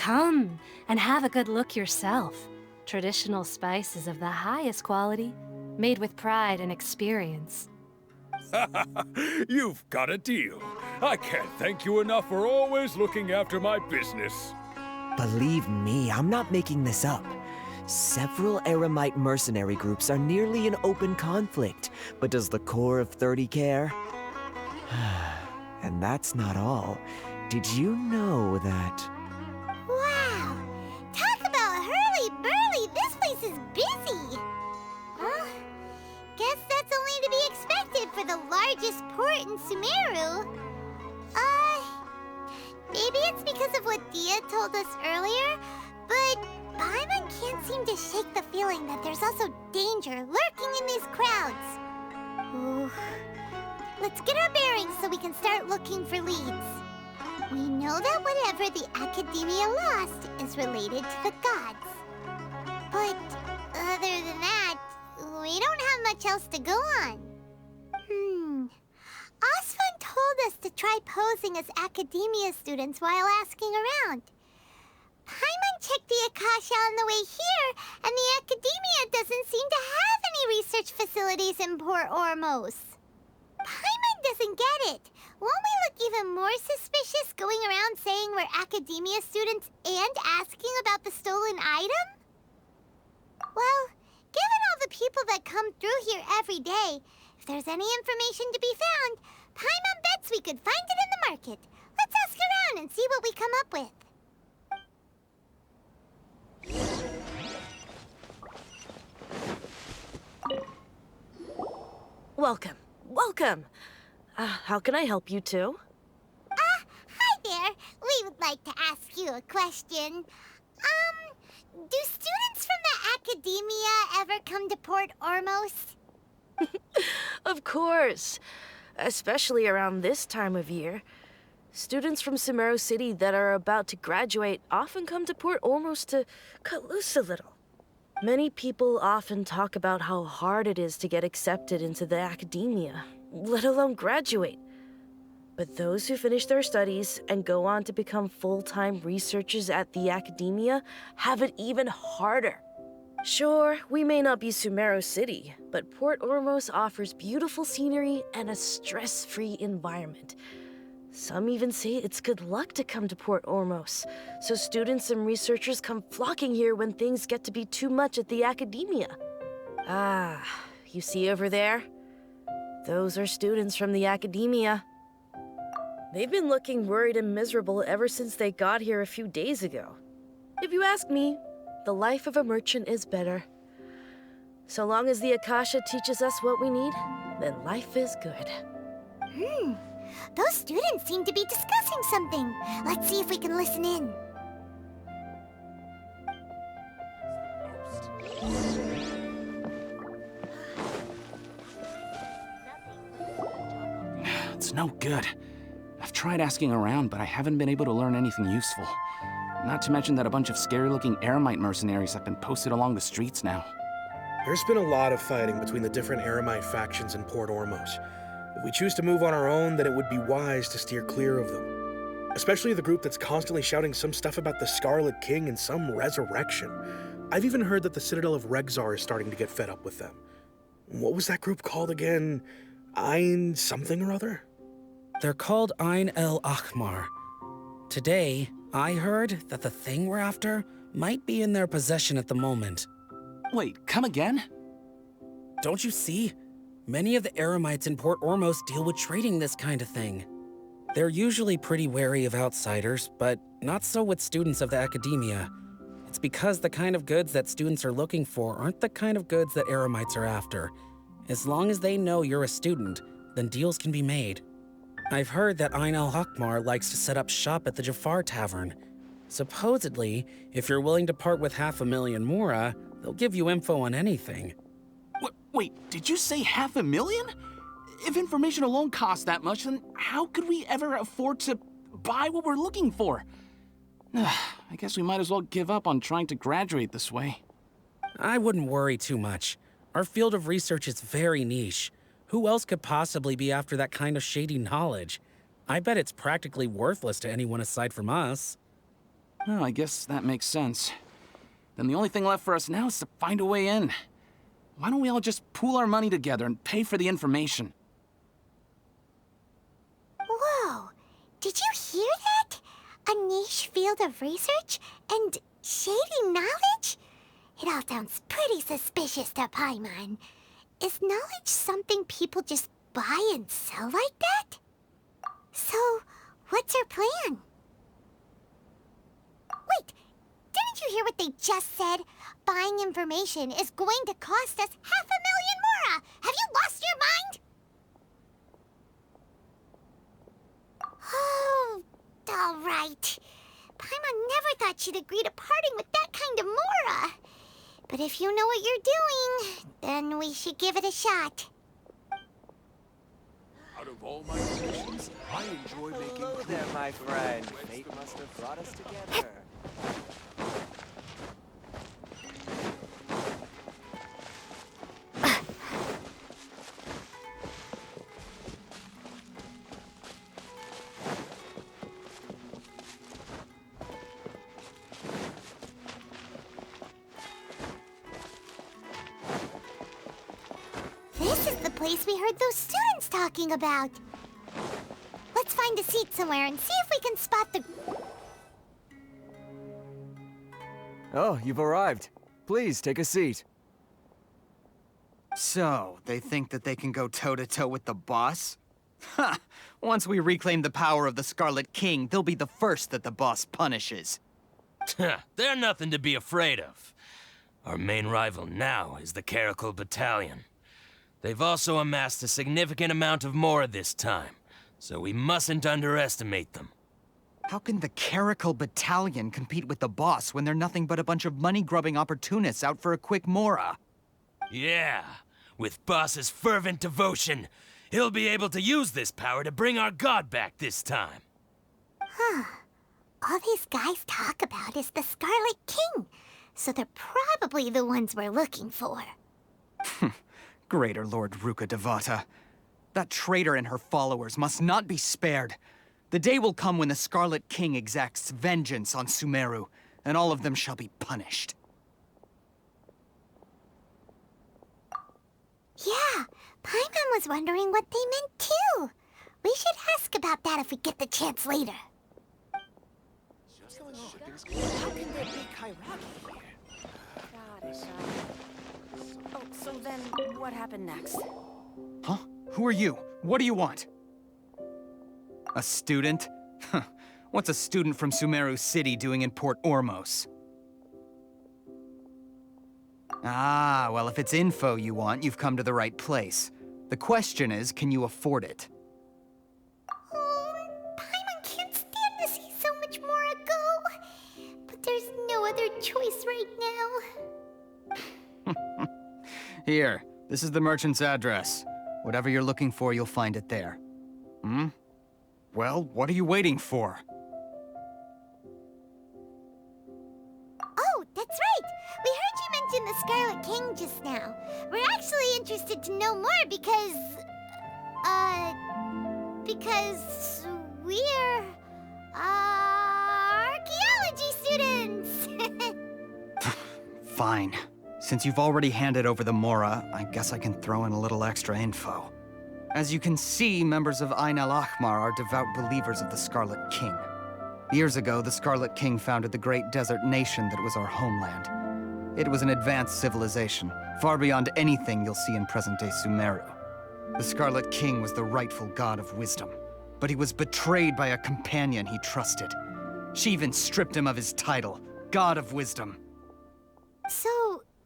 Come and have a good look yourself. Traditional spices of the highest quality, made with pride and experience. You've got a deal. I can't thank you enough for always looking after my business. Believe me, I'm not making this up. Several Eremite mercenary groups are nearly in open conflict, but does the core of 30 care? And that's not all. Did you know that... Wow! Talk about hurly-burly! This place is busy! Well, guess that's only to be expected for the largest port in Sumeru. Maybe it's because of what Dia told us earlier, but Paimon can't seem to shake the feeling that there's also danger lurking in these crowds. Ooh. Let's get our bearings so we can start looking for leads. We know that whatever the Academia lost is related to the gods. But other than that, we don't have much else to go on. Osfun told us to try posing as Academia students while asking around. Paimon checked the Akasha on the way here, and the Academia doesn't seem to have any research facilities in Port Ormos. Paimon doesn't get it. Won't we look even more suspicious going around saying we're Academia students and asking about the stolen item? Well, given all the people that come through here every day, if there's any information to be found, Paimon bets we could find it in the market. Let's ask around and see what we come up with. Welcome. Welcome. How can I help you two? Hi there. We would like to ask you a question. Do students from the Academia ever come to Port Ormos? Of course. Especially around this time of year. Students from Sumeru City that are about to graduate often come to Port Ormos to cut loose a little. Many people often talk about how hard it is to get accepted into the Academia, let alone graduate. But those who finish their studies and go on to become full-time researchers at the Academia have it even harder. Sure, we may not be Sumeru City, but Port Ormos offers beautiful scenery and a stress-free environment. Some even say it's good luck to come to Port Ormos, so students and researchers come flocking here when things get to be too much at the Academia. Ah, you see over there? Those are students from the Academia. They've been looking worried and miserable ever since they got here a few days ago. If you ask me, the life of a merchant is better. So long as the Akasha teaches us what we need, then life is good. Those students seem to be discussing something. Let's see if we can listen in. It's no good. I've tried asking around, but I haven't been able to learn anything useful. Not to mention that a bunch of scary-looking Eremite mercenaries have been posted along the streets now. There's been a lot of fighting between the different Eremite factions in Port Ormos. If we choose to move on our own, then it would be wise to steer clear of them. Especially the group that's constantly shouting some stuff about the Scarlet King and some resurrection. I've even heard that the Citadel of Regzar is starting to get fed up with them. What was that group called again? Ein something or other? They're called Ein El Akhmar. Today, I heard that the thing we're after might be in their possession at the moment. Wait, come again? Don't you see? Many of the Eremites in Port Ormos deal with trading this kind of thing. They're usually pretty wary of outsiders, but not so with students of the Academia. It's because the kind of goods that students are looking for aren't the kind of goods that Eremites are after. As long as they know you're a student, then deals can be made. I've heard that Ein El Akhmar likes to set up shop at the Jafar Tavern. Supposedly, if you're willing to part with 500,000 Mora, they'll give you info on anything. Wait, did you say 500,000? If information alone costs that much, then how could we ever afford to buy what we're looking for? I guess we might as well give up on trying to graduate this way. I wouldn't worry too much. Our field of research is very niche. Who else could possibly be after that kind of shady knowledge? I bet it's practically worthless to anyone aside from us. Oh, I guess that makes sense. Then the only thing left for us now is to find a way in. Why don't we all just pool our money together and pay for the information? Whoa! Did you hear that? A niche field of research and shady knowledge? It all sounds pretty suspicious to Paimon. Is knowledge something people just buy and sell like that? So, what's our plan? Wait, didn't you hear what they just said? Buying information is going to cost us 500,000 mora! Have you lost your mind? Oh, all right. Paimon never thought she'd agree to parting with that kind of mora. But if you know what you're doing, then we should give it a shot. Out of all my traditions, I enjoy making... Hello there, my friend. Fate must have brought us together. This is the place we heard those students talking about. Let's find a seat somewhere and see if we can spot the... Oh, you've arrived. Please, take a seat. So, they think that they can go toe-to-toe with the boss? Ha! Once we reclaim the power of the Scarlet King, they'll be the first that the boss punishes. They're nothing to be afraid of. Our main rival now is the Caracal Battalion. They've also amassed a significant amount of mora this time, so we mustn't underestimate them. How can the Caracal Battalion compete with the boss when they're nothing but a bunch of money-grubbing opportunists out for a quick mora? Yeah, with Boss's fervent devotion, he'll be able to use this power to bring our god back this time. Huh. All these guys talk about is the Scarlet King, so they're probably the ones we're looking for. Greater Lord Ruka Devata. That traitor and her followers must not be spared. The day will come when the Scarlet King exacts vengeance on Sumeru, and all of them shall be punished. Yeah, Paimon was wondering what they meant too. We should ask about that if we get the chance later. How can there be Kairagi here? Oh, so then what happened next? Huh? Who are you? What do you want? A student? Huh. What's a student from Sumeru City doing in Port Ormos? Ah, well, if it's info you want, you've come to the right place. The question is, can you afford it? Oh, Paimon can't stand to see so much more go. But there's no other choice right now. Here, this is the merchant's address. Whatever you're looking for, you'll find it there. Hmm? Well, what are you waiting for? Oh, that's right! We heard you mention the Scarlet King just now. We're actually interested to know more because we're, archaeology students! Fine. Since you've already handed over the mora, I guess I can throw in a little extra info. As you can see, members of Ain al-Ahmar are devout believers of the Scarlet King. Years ago, the Scarlet King founded the great desert nation that was our homeland. It was an advanced civilization, far beyond anything you'll see in present-day Sumeru. The Scarlet King was the rightful god of wisdom, but he was betrayed by a companion he trusted. She even stripped him of his title, God of Wisdom. So,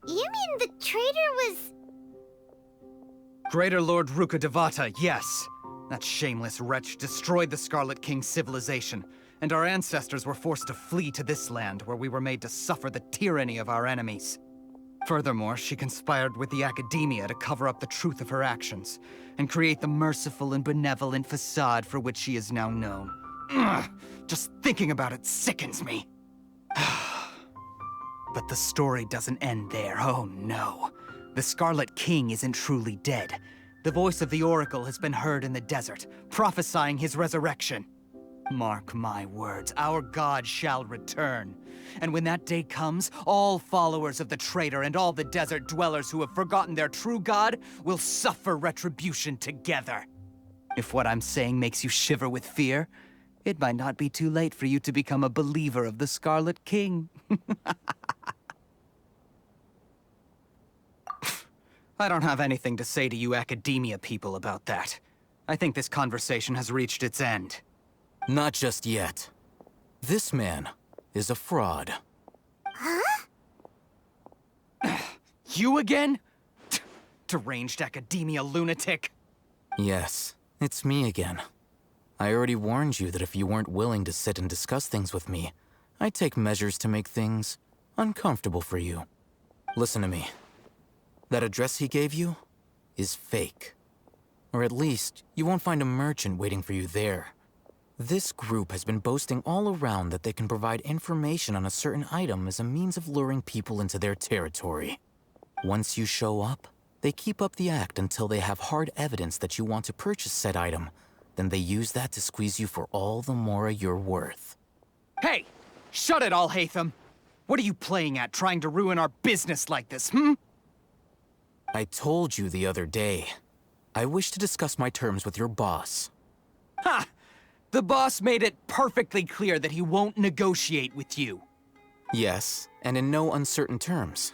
you mean the traitor was... Greater Lord Ruka Devata, yes. That shameless wretch destroyed the Scarlet King's civilization, and our ancestors were forced to flee to this land where we were made to suffer the tyranny of our enemies. Furthermore, she conspired with the academia to cover up the truth of her actions, and create the merciful and benevolent facade for which she is now known. Ugh, just thinking about it sickens me. But the story doesn't end there, oh no. The Scarlet King isn't truly dead. The voice of the Oracle has been heard in the desert, prophesying his resurrection. Mark my words, our god shall return. And when that day comes, all followers of the traitor and all the desert dwellers who have forgotten their true god will suffer retribution together. If what I'm saying makes you shiver with fear, it might not be too late for you to become a believer of the Scarlet King. I don't have anything to say to you academia people about that. I think this conversation has reached its end. Not just yet. This man is a fraud. Huh? You again? Deranged academia lunatic. Yes, it's me again. I already warned you that if you weren't willing to sit and discuss things with me, I'd take measures to make things uncomfortable for you. Listen to me. That address he gave you is fake. Or at least, you won't find a merchant waiting for you there. This group has been boasting all around that they can provide information on a certain item as a means of luring people into their territory. Once you show up, they keep up the act until they have hard evidence that you want to purchase said item. Then they use that to squeeze you for all the more you're worth. Hey! Shut it all, Hatham! What are you playing at, trying to ruin our business like this, hmm? I told you the other day. I wish to discuss my terms with your boss. Ha! The boss made it perfectly clear that he won't negotiate with you. Yes, and in no uncertain terms.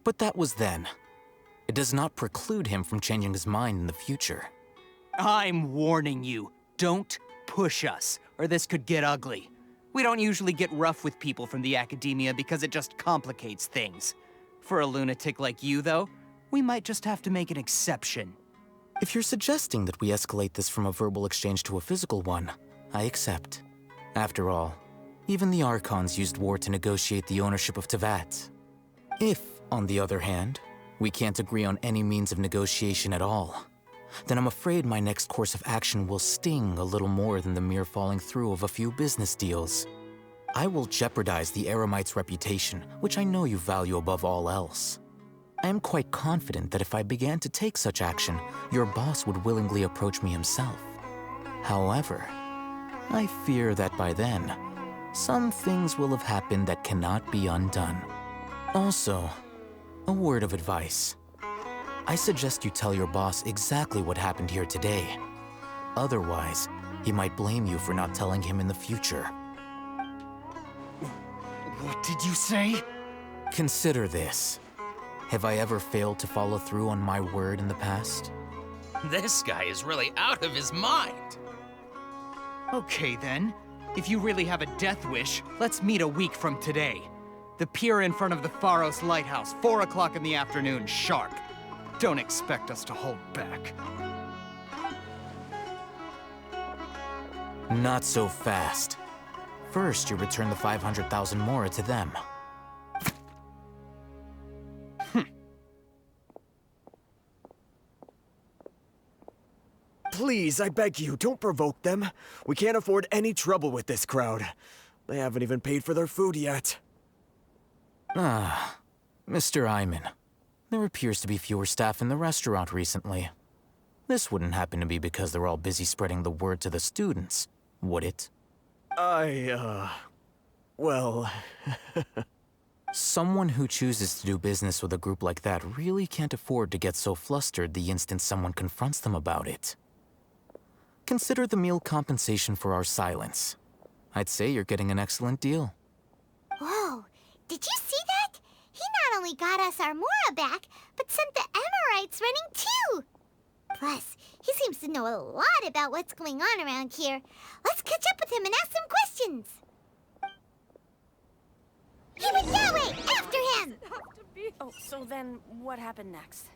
But that was then. It does not preclude him from changing his mind in the future. I'm warning you. Don't push us, or this could get ugly. We don't usually get rough with people from the academia because it just complicates things. For a lunatic like you, though, we might just have to make an exception. If you're suggesting that we escalate this from a verbal exchange to a physical one, I accept. After all, even the Archons used war to negotiate the ownership of Tevat. If, on the other hand, we can't agree on any means of negotiation at all, then I'm afraid my next course of action will sting a little more than the mere falling through of a few business deals. I will jeopardize the Eremites' reputation, which I know you value above all else. I am quite confident that if I began to take such action, your boss would willingly approach me himself. However, I fear that by then, some things will have happened that cannot be undone. Also, a word of advice. I suggest you tell your boss exactly what happened here today. Otherwise, he might blame you for not telling him in the future. What did you say? Consider this. Have I ever failed to follow through on my word in the past? This guy is really out of his mind. Okay then. If you really have a death wish, let's meet a week from today. The pier in front of the Pharos Lighthouse, 4 o'clock in the afternoon, sharp. Don't expect us to hold back. Not so fast. First, you return the 500,000 mora to them. Please, I beg you, don't provoke them. We can't afford any trouble with this crowd. They haven't even paid for their food yet. Ah, Mr. Iman. There appears to be fewer staff in the restaurant recently. This wouldn't happen to be because they're all busy spreading the word to the students, would it? Well... Someone who chooses to do business with a group like that really can't afford to get so flustered the instant someone confronts them about it. Consider the meal compensation for our silence. I'd say you're getting an excellent deal. Whoa, did you see that? He not only got us our Mora back, but sent the Emirites running too! Plus, he seems to know a lot about what's going on around here. Let's catch up with him and ask some questions! He went that way! After him! Oh, so then what happened next?